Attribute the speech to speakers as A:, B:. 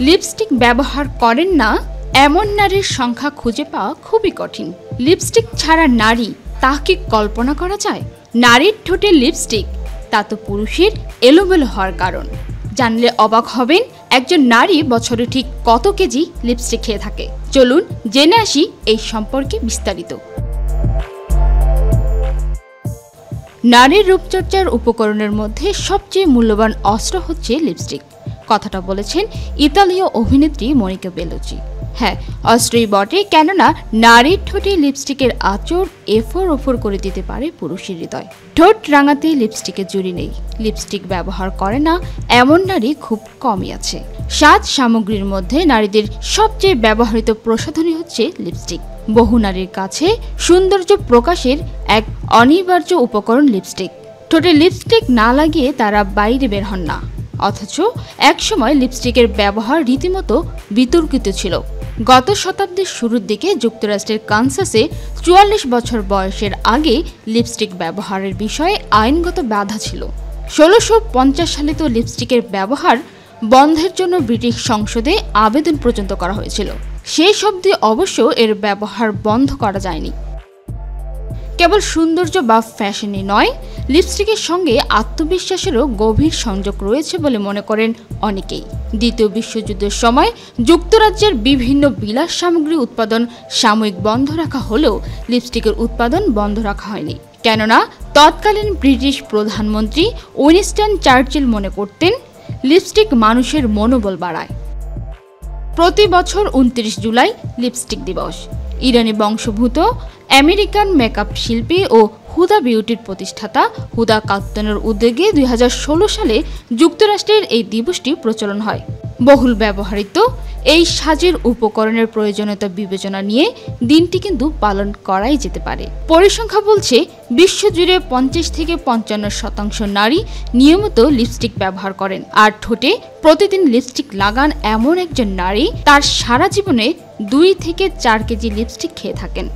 A: Lipstick ব্যবহার করেন না এমন নারীর সংখ্যা খুঁজে পাওয়া খুবই কঠিন। লিপস্টিক ছাড়া নারী তা কি কল্পনা করা যায়? নারীর ঠোঁটে লিপস্টিক, তা তো পুরুষের এলোমেলো হওয়ার কারণ। জানলে অবাক হবেন একজন নারী বছরে ঠিক কত কেজি লিপস্টিক খেয়ে থাকে। চলুন জেনে আসি এই সম্পর্কে বিস্তারিত। নারীর রূপচর্চার উপকরণের মধ্যে সবচেয়ে মূল্যবান অস্ত্র হচ্ছে লিপস্টিক। কথাটা বলেছেন ইতালীয় অভিনেত্রী মনিকা বেলুচি। হ্যাঁ, অস্ত্রই বটে, কেননা নারীর ঠোঁটে লিপস্টিকের আঁচড় এফোর ওফর করে দিতে পারে পুরুষের হৃদয়। ঠোঁট রাঙাতে লিপস্টিকের জুড়ি নেই। লিপস্টিক ব্যবহার করে না এমন নারী খুব কমই আছে। সাজ সামগ্রীর মধ্যে নারীদের সবচেয়ে ব্যবহৃত প্রসাধনী হচ্ছে লিপস্টিক। বহু নারীর কাছে সৌন্দর্য প্রকাশের এক অনিবার্য উপকরণ লিপস্টিক। ঠোঁটে লিপস্টিক না লাগিয়ে তারা বাইরে বের হন না, অথচ একসময় লিপস্টিকের ব্যবহার রীতিমতো বিতর্কিত ছিল। গত শতাব্দীর শুরুর দিকে যুক্তরাষ্ট্রের কানসাসে ৪৪ বছর বয়সের আগে লিপস্টিক ব্যবহারের বিষয়ে আইনগত বাধা ছিল। ১৬৫০ সালে তো লিপস্টিকের ব্যবহার বন্ধের জন্য ব্রিটিশ সংসদে আবেদন পর্যন্ত করা হয়েছিল। সেই অবধি অবশ্য এর ব্যবহার বন্ধ করা যায়নি। কেবল সৌন্দর্য বা ফ্যাশনই নয়, লিপস্টিকের সঙ্গে আত্মবিশ্বাসেরও গভীর সংযোগ রয়েছে বলে মনে করেন অনেকেই। দ্বিতীয় বিশ্বযুদ্ধের সময় যুক্তরাজ্যের বিভিন্ন বিলাস সামগ্রী উৎপাদন সাময়িক বন্ধ রাখা হলেও লিপস্টিকের উৎপাদন বন্ধ রাখা হয়নি, কেননা তৎকালীন ব্রিটিশ প্রধানমন্ত্রী উইনস্টন চার্চিল মনে করতেন লিপস্টিক মানুষের মনোবল বাড়ায়। প্রতি বছর ২৯ জুলাই লিপস্টিক দিবস। ইরানি বংশোদ্ভূত আমেরিকান মেকআপ শিল্পী ও হুদা বিউটির প্রতিষ্ঠাতা হুদা কাত্তানের উদ্যোগে ২০১৬ সালে যুক্তরাষ্ট্রের এই দিবসটি প্রচলন হয়। বহুল ব্যবহৃত এই সাজের উপকরণের প্রয়োজনীয়তা বিবেচনা নিয়ে দিনটি কিন্তু পালন করাই যেতে পারে। পরিসংখ্যা বলছে বিশ্বজুড়ে ৫০ থেকে ৫৫% নারী নিয়মিত লিপস্টিক ব্যবহার করেন। আর ঠোঁটে প্রতিদিন লিপস্টিক লাগান এমন একজন নারী তার সারা জীবনে ২ থেকে ৪ কেজি লিপস্টিক খেয়ে থাকেন।